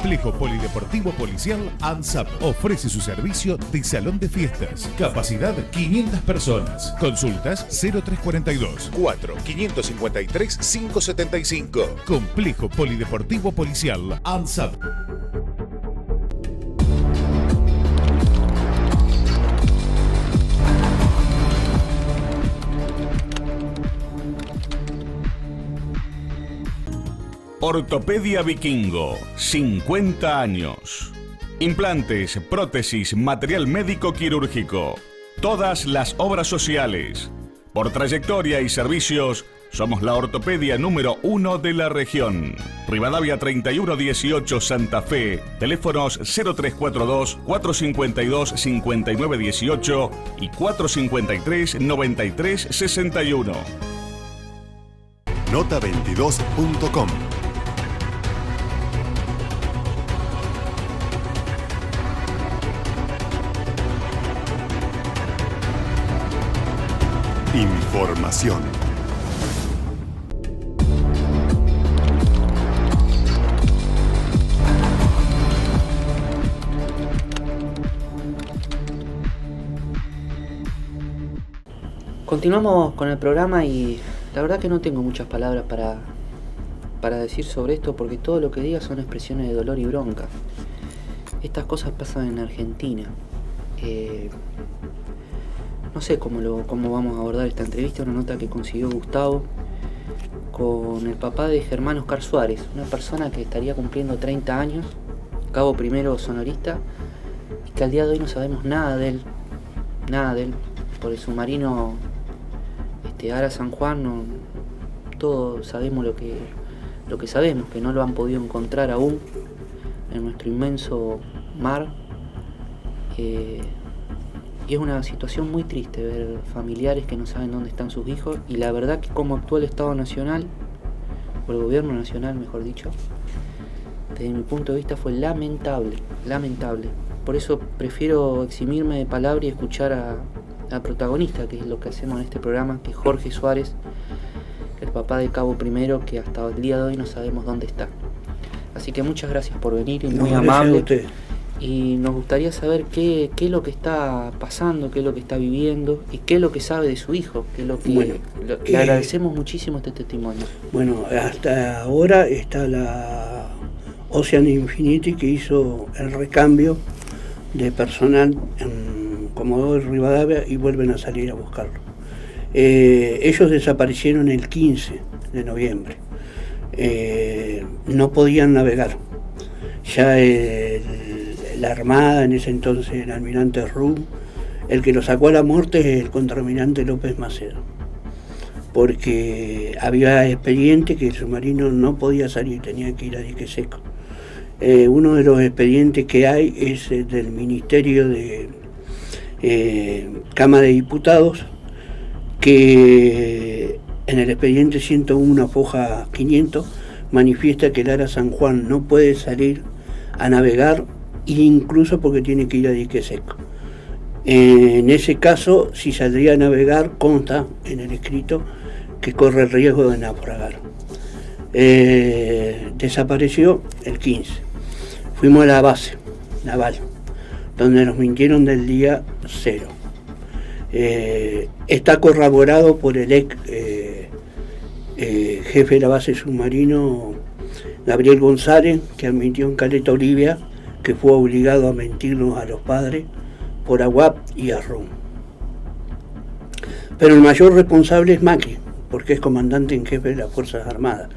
Complejo Polideportivo Policial ANSAP ofrece su servicio de salón de fiestas. Capacidad 500 personas. Consultas 0342 4 553 575. Complejo Polideportivo Policial ANSAP. Ortopedia Vikingo, 50 años. Implantes, prótesis, material médico quirúrgico. Todas las obras sociales. Por trayectoria y servicios, somos la ortopedia número 1 de la región. Rivadavia 3118 Santa Fe. Teléfonos 0342 452 5918 y 453 9361. Nota22.com. Información. Continuamos con el programa y la verdad que no tengo muchas palabras para decir sobre esto, porque todo lo que diga son expresiones de dolor y bronca. Estas cosas pasan en Argentina. No sé cómo vamos a abordar esta entrevista, una nota que consiguió Gustavo con el papá de Germán Oscar Suárez, una persona que estaría cumpliendo 30 años, cabo primero sonorista, y que al día de hoy no sabemos nada de él, por el submarino Ara San Juan, todos sabemos lo que sabemos, que no lo han podido encontrar aún en nuestro inmenso mar. Y es una situación muy triste ver familiares que no saben dónde están sus hijos, y la verdad que como actúa el Estado Nacional, o el Gobierno Nacional mejor dicho, desde mi punto de vista fue lamentable. Por eso prefiero eximirme de palabra y escuchar al protagonista, que es lo que hacemos en este programa, que es Jorge Suárez, el papá de Cabo Primero, que hasta el día de hoy no sabemos dónde está. Así que muchas gracias por venir, y muy amable. Y nos gustaría saber qué es lo que está pasando, qué es lo que está viviendo y qué es lo que sabe de su hijo, que es lo que le agradecemos muchísimo este testimonio. Bueno, hasta ahora está la Ocean Infinity, que hizo el recambio de personal en Comodoro Rivadavia y vuelven a salir a buscarlo. Ellos desaparecieron el 15 de noviembre. No podían navegar. Ya la Armada, en ese entonces el almirante Rum, el que lo sacó a la muerte es el contraalmirante López Macedo, porque había expediente que el submarino no podía salir, tenía que ir a dique seco. Uno de los expedientes que hay es el del Ministerio de Cámara de Diputados, que en el expediente 101, foja 500, manifiesta que el Ara San Juan no puede salir a navegar, incluso porque tiene que ir a dique seco. En ese caso, si saldría a navegar, consta en el escrito que corre el riesgo de naufragar. Desapareció el 15. Fuimos a la base naval, donde nos mintieron del día 0. Está corroborado por el ex jefe de la base submarino, Gabriel González, que admitió en Caleta Olivia que fue obligado a mentirnos a los padres por AWAP y a RUM. Pero el mayor responsable es Macri, porque es comandante en jefe de las Fuerzas Armadas,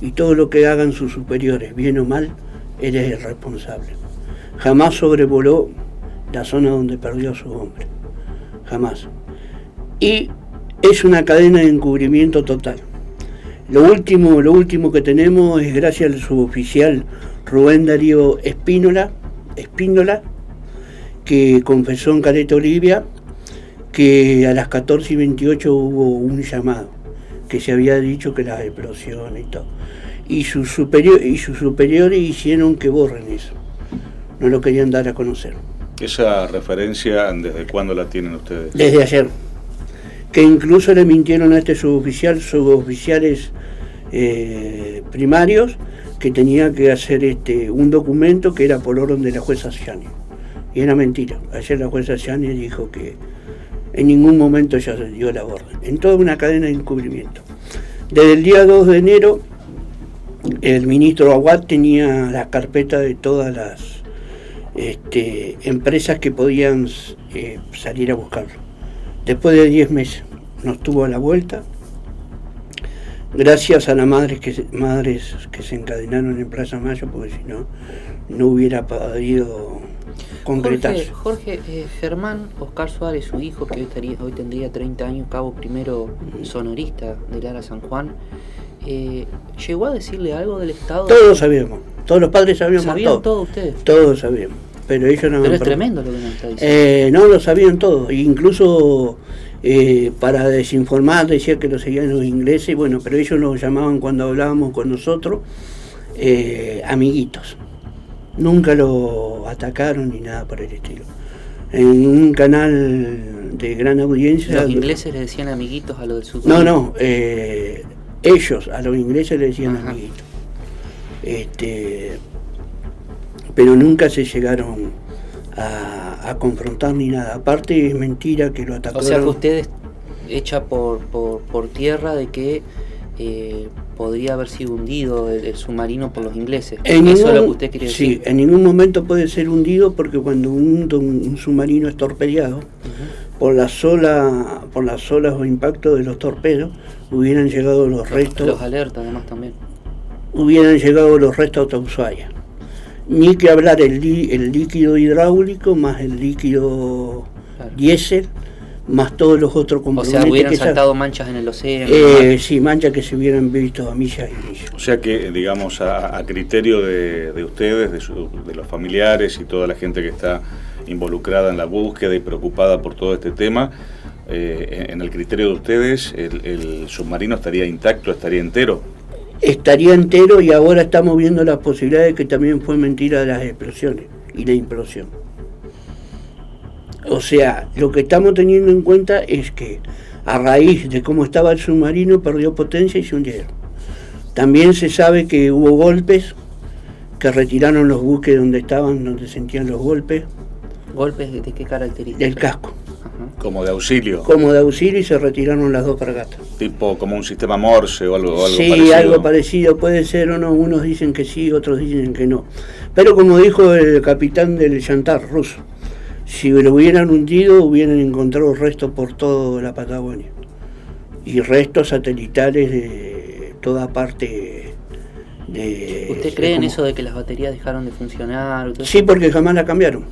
y todo lo que hagan sus superiores, bien o mal, él es el responsable. Jamás sobrevoló la zona donde perdió a su hombre, jamás. Y es una cadena de encubrimiento total. Lo último que tenemos es gracias al suboficial Rubén Darío Espíndola, que confesó en Caleta Olivia que a las 14:28 hubo un llamado, que se había dicho que las explosiones y todo. Y sus superiores hicieron que borren eso. No lo querían dar a conocer. ¿Esa referencia desde cuándo la tienen ustedes? Desde ayer. Que incluso le mintieron a este suboficiales primarios, que tenía que hacer un documento que era por orden de la jueza Ciani. Y era mentira. Ayer la jueza Ciani dijo que en ningún momento ya se dio la orden. En toda una cadena de encubrimiento. Desde el día 2 de enero, el ministro Aguad tenía la carpeta de todas las empresas que podían salir a buscarlo. Después de 10 meses nos tuvo a la vuelta, gracias a las madres que se encadenaron en Plaza Mayo, porque si no, no hubiera podido concretarse. Jorge, Germán Oscar Suárez, su hijo, que hoy tendría 30 años, cabo primero sonorista del Ara San Juan, ¿llegó a decirle algo del Estado? Todos sabíamos, todos los padres sabíamos. ¿Sabían todo ustedes? Todos sabíamos, pero ellos no. Pero es tremendo lo que nos está diciendo. No, lo sabían todos, incluso para desinformar decía que lo seguían los ingleses, bueno, pero ellos nos llamaban cuando hablábamos con nosotros amiguitos. Nunca lo atacaron ni nada por el estilo. En un canal de gran audiencia... ¿Los ingleses le decían amiguitos a los del sur? No, ellos a los ingleses le decían amiguitos. Pero nunca se llegaron a confrontar ni nada. Aparte es mentira que lo atacaron. O sea que ustedes echa por tierra de que podría haber sido hundido el submarino por los ingleses. ¿Eso es lo que usted quiere decir? Sí, en ningún momento puede ser hundido, porque cuando un submarino es torpedeado, por las olas o impactos de los torpedos, hubieran llegado los restos. Los alerta además también. Hubieran llegado los restos a Ushuaia. Ni que hablar el líquido hidráulico más el líquido diésel, más todos los otros componentes. O sea, hubieran saltado manchas en el océano. Sí, manchas que se hubieran visto a millas y millas. O sea que, digamos, a criterio de ustedes, de los familiares y toda la gente que está involucrada en la búsqueda y preocupada por todo este tema, en el criterio de ustedes, el submarino estaría intacto, estaría entero. Estaría entero, y ahora estamos viendo las posibilidades de que también fue mentira de las explosiones y la implosión. O sea, lo que estamos teniendo en cuenta es que a raíz de cómo estaba el submarino, perdió potencia y se hundieron. También se sabe que hubo golpes, que retiraron los buques donde estaban, donde sentían los golpes. ¿Golpes de qué características? Del casco. Como de auxilio. Como de auxilio, y se retiraron las 2 fragatas. Tipo como un sistema Morse o algo sí, parecido. Algo parecido, puede ser o no, unos dicen que sí, otros dicen que no. Pero como dijo el capitán del Yantar ruso, si lo hubieran hundido, hubieran encontrado restos por toda la Patagonia. Y restos satelitales de toda parte de... ¿Usted cree en eso de que las baterías dejaron de funcionar? Sí, porque jamás la cambiaron.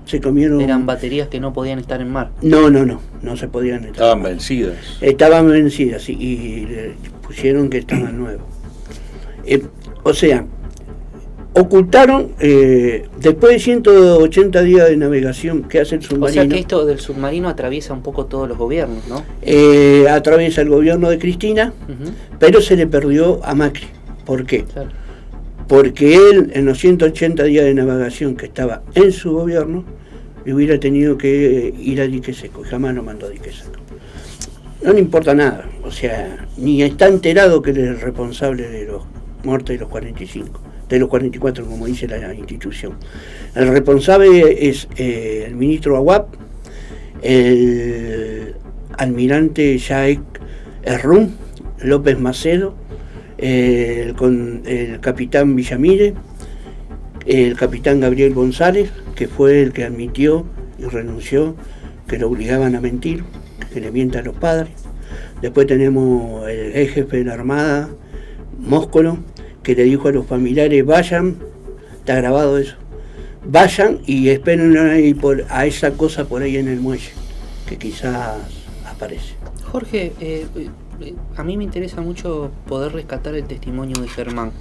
Se comieron... ¿Eran baterías que no podían estar en mar? No se podían estar. Estaban vencidas. Estaban vencidas, sí, y le pusieron que estaban nuevos. O sea, ocultaron, después de 180 días de navegación que hace el submarino... O sea que esto del submarino atraviesa un poco todos los gobiernos, ¿no? Atraviesa el gobierno de Cristina, pero se le perdió a Macri. ¿Por qué? Claro. Porque él, en los 180 días de navegación que estaba en su gobierno, le hubiera tenido que ir a dique seco, y jamás lo mandó a dique seco. No le importa nada, o sea, ni está enterado que él es el responsable de los muertes de los 45, de los 44, como dice la institución. El responsable es el ministro Aguap, el almirante Yaek Errún, López Macedo, el capitán Villamire, el capitán Gabriel González, que fue el que admitió y renunció que lo obligaban a mentir, que le mienta a los padres. Después tenemos el jefe de la Armada, Móscolo, que le dijo a los familiares: vayan, está grabado eso, vayan y esperen ahí a esa cosa por ahí en el muelle, que quizás aparece. Jorge, a mí me interesa mucho poder rescatar el testimonio de Germán.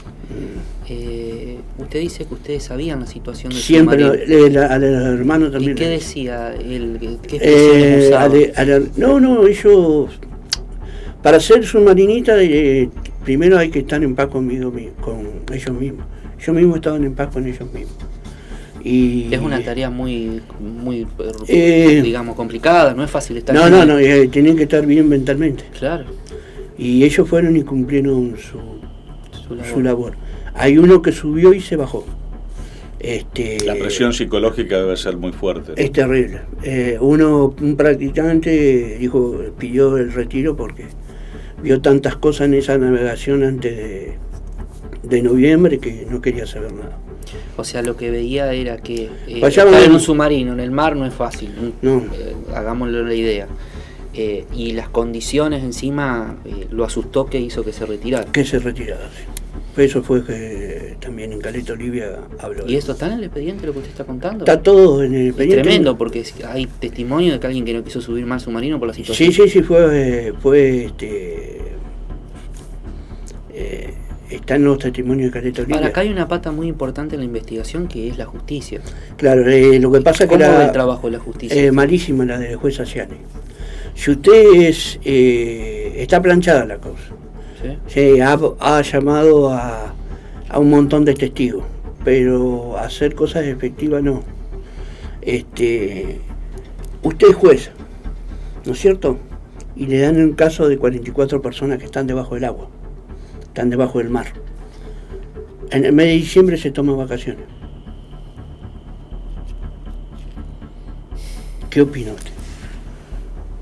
Usted dice que ustedes sabían la situación del siempre submarino. A los hermanos también. ¿Y qué decía él? ¿Qué expresiones usaba? No, ellos, para ser submarinista, primero hay que estar en paz con ellos mismos. Yo mismo estaba en paz con ellos mismos. Y es una tarea muy digamos, complicada, no es fácil estar... No, tienen que estar bien mentalmente. Claro. Y ellos fueron y cumplieron su labor. Hay uno que subió y se bajó. La presión psicológica debe ser muy fuerte, ¿no? Es terrible. Un practicante pidió el retiro porque vio tantas cosas en esa navegación antes de noviembre que no quería saber nada. O sea, lo que veía era que estar en un submarino, en el mar, no es fácil. No. Hagámosle la idea. Y las condiciones encima lo asustó, que hizo que se retirara. Que se retirara, sí. Eso fue que también en Caleta Olivia habló. ¿Y esto está en el expediente, lo que usted está contando? Está todo en el expediente. Es tremendo, porque hay testimonio de que alguien que no quiso subir más al submarino por la situación. Sí, fue están los testimonios de Caleta Olivia. Ahora, acá hay una pata muy importante en la investigación, que es la justicia. Claro, lo que pasa es que... ¿Cómo ve el trabajo de la justicia? Malísima la del juez Asiani. Si usted está planchada la causa. ¿Sí? Ha llamado a un montón de testigos, pero hacer cosas efectivas no. Usted es juez, ¿no es cierto? Y le dan un caso de 44 personas que están debajo del agua, están debajo del mar. En el mes de diciembre se toman vacaciones. ¿Qué opina usted?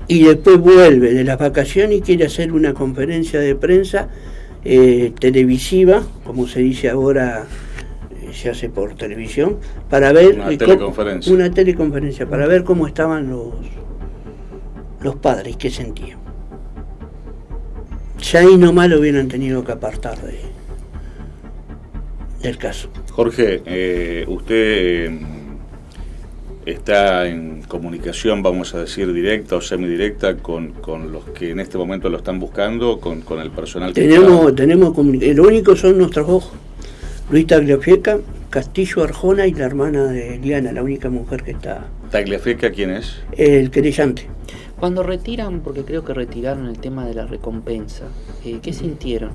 Y después vuelve de las vacaciones y quiere hacer una conferencia de prensa televisiva, como se dice ahora, se hace por televisión, para ver una teleconferencia, para ver cómo estaban los padres, qué sentían. Ya ahí nomás lo hubieran tenido que apartar del caso. Jorge, usted está en comunicación, vamos a decir, directa o semidirecta con los que en este momento lo están buscando, con el personal que tenemos comunicación. Lo único son nuestros ojos. Luis Tagliafica, Castillo Arjona y la hermana de Eliana, la única mujer que está. ¿Tagliafica quién es? El querellante. Cuando retiran, porque creo que retiraron el tema de la recompensa, ¿qué sintieron?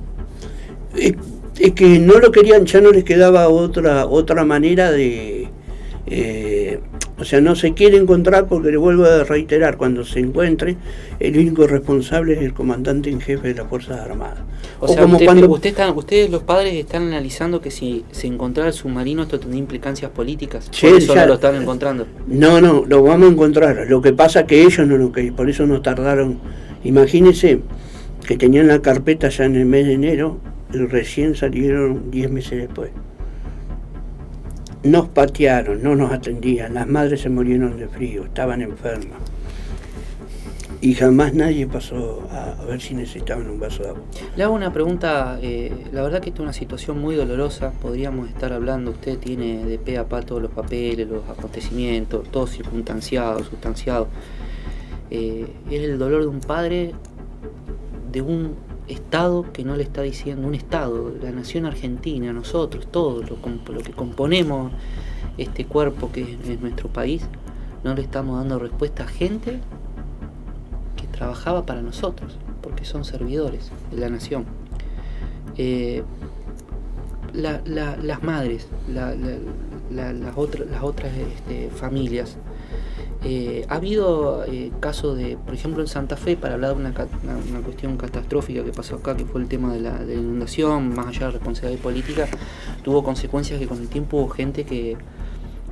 Es que no lo querían, ya no les quedaba otra manera de... O sea, no se quiere encontrar porque, le vuelvo a reiterar, cuando se encuentre, el único responsable es el comandante en jefe de las Fuerzas Armadas. O sea, como ustedes los padres están analizando que si se encontrara el submarino esto tendría implicancias políticas. Sí, por eso ya, no lo están encontrando. No, lo vamos a encontrar. Lo que pasa es que ellos no lo querían, por eso nos tardaron. Imagínense que tenían la carpeta ya en el mes de enero y recién salieron 10 meses después. Nos patearon, no nos atendían, las madres se murieron de frío, estaban enfermas. Y jamás nadie pasó a ver si necesitaban un vaso de agua. Le hago una pregunta, la verdad que esta es una situación muy dolorosa, podríamos estar hablando, usted tiene de pe a pa todos los papeles, los acontecimientos, todo circunstanciado, sustanciado. Es el dolor de un padre, de un Estado que no le está diciendo, un Estado, la nación argentina, nosotros, todos, lo que componemos este cuerpo que es nuestro país, no le estamos dando respuesta a gente que trabajaba para nosotros, porque son servidores de la nación. Las madres, las otras familias, ha habido casos de, por ejemplo en Santa Fe, para hablar de una cuestión catastrófica que pasó acá, que fue el tema de la inundación, más allá de responsabilidad política, tuvo consecuencias que con el tiempo hubo gente que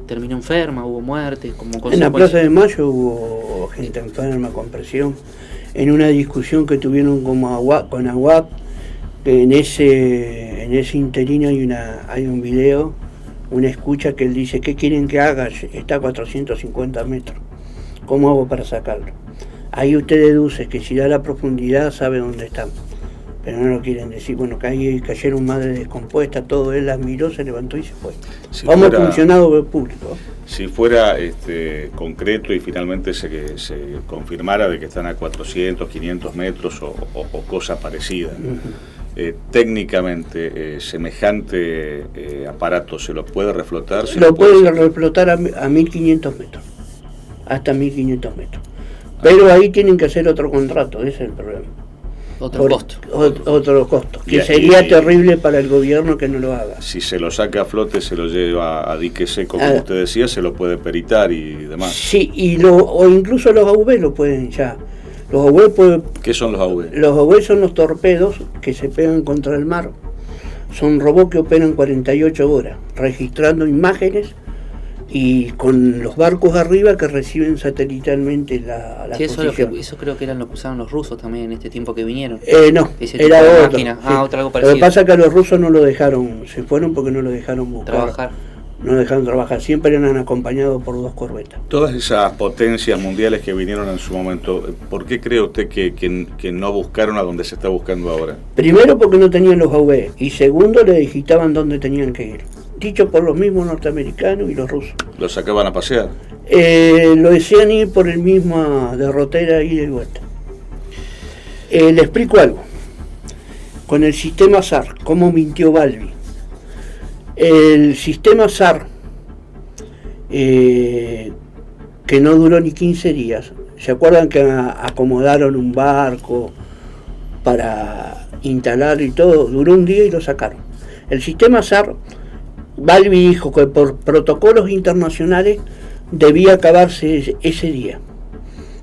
terminó enferma, hubo muertes como consecuencia. En la Plaza de Mayo hubo gente enferma con presión, en una discusión que tuvieron con AWAP, en ese interino hay un video, una escucha que él dice: ¿qué quieren que haga? Está a 450 metros. ¿Cómo hago para sacarlo? Ahí usted deduce que si da la profundidad sabe dónde están. Pero no lo quieren decir. Bueno, que ahí cayeron madres descompuestas, todo. Él las miró, se levantó y se fue. Como funcionario público. Si fuera concreto y finalmente se confirmara de que están a 400, 500 metros o cosa parecida. Técnicamente, semejante aparato, ¿se lo puede reflotar? Lo puede reflotar a 1500 metros, hasta 1500 metros. Pero ahí tienen que hacer otro contrato, ese es el problema. Otro costo, que sería terrible para el gobierno que no lo haga. Si se lo saca a flote, se lo lleva a dique seco, como usted decía, se lo puede peritar y demás. Sí, o incluso los AV lo pueden ya. Los AV ¿Qué son los AV? Los AV son los torpedos que se pegan contra el mar. Son robots que operan 48 horas, registrando imágenes y con los barcos arriba que reciben satelitalmente la posición. Eso creo que eran lo que usaron los rusos también en este tiempo que vinieron. No, era otro. Sí. Algo parecido. Lo que pasa es que a los rusos no lo dejaron, se fueron porque no lo dejaron buscar. Trabajar. No dejaron trabajar, siempre eran acompañados por 2 corbetas. Todas esas potencias mundiales que vinieron en su momento, ¿por qué cree usted que no buscaron a donde se está buscando ahora? Primero porque no tenían los AV, y segundo le digitaban dónde tenían que ir, dicho por los mismos norteamericanos y los rusos. ¿Los sacaban a pasear? Lo decían ir por el mismo derrotera, ida y vuelta. Le explico algo. Con el sistema SAR, cómo mintió Balbi. El sistema SAR, que no duró ni 15 días, ¿se acuerdan que acomodaron un barco para instalar y todo? Duró un día y lo sacaron. El sistema SAR, Balbi dijo que por protocolos internacionales debía acabarse ese día,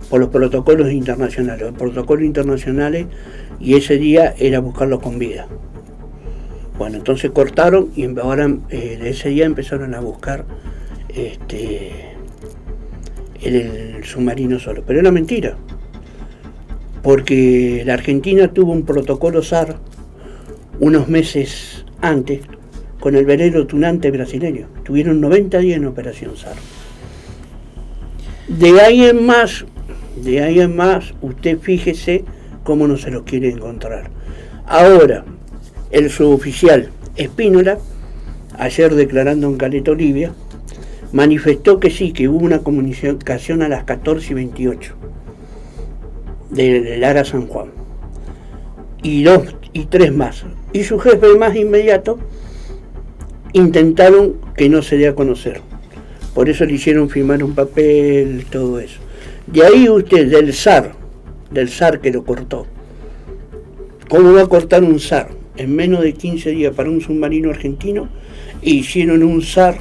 por los protocolos internacionales. Los protocolos internacionales, y ese día era buscarlo con vida. Bueno, entonces cortaron y ahora ese día empezaron a buscar el submarino solo. Pero era mentira, porque la Argentina tuvo un protocolo SAR unos meses antes con el velero Tunante brasileño. Tuvieron 90 días en operación SAR. De ahí en más, usted fíjese cómo no se lo quiere encontrar. Ahora, el suboficial Espínola, ayer declarando en Caleta Olivia, manifestó que sí, que hubo una comunicación a las 14:28 de Lara San Juan, y 2 y 3 más. Y su jefe más inmediato intentaron que no se dé a conocer. Por eso le hicieron firmar un papel, todo eso. De ahí usted, del SAR que lo cortó. ¿Cómo va a cortar un SAR? En menos de 15 días para un submarino argentino, e hicieron un SAR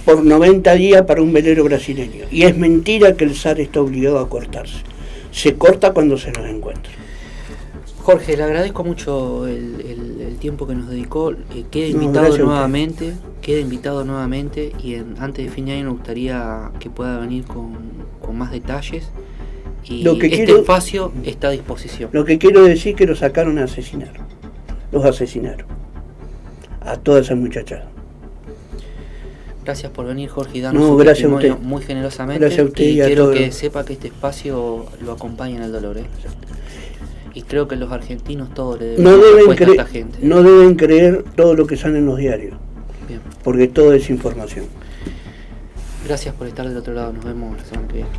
por 90 días para un velero brasileño. Y es mentira que el SAR está obligado a cortarse. Se corta cuando se nos encuentra. Jorge, le agradezco mucho el tiempo que nos dedicó. Queda invitado nuevamente y antes de fin de año me gustaría que pueda venir con más detalles. Y espacio está a disposición. Lo que quiero decir es que los sacaron a asesinar. Los asesinaron. A toda esa muchachada. Gracias por venir, Jorge, y darnos un testimonio muy generosamente. Gracias a usted y quiero todo. Que sepa que este espacio lo acompaña en el dolor. Y creo que los argentinos todos le deben respuesta a esta gente. No deben creer todo lo que sale en los diarios. Bien. Porque todo es información. Gracias por estar del otro lado. Nos vemos la semana que viene.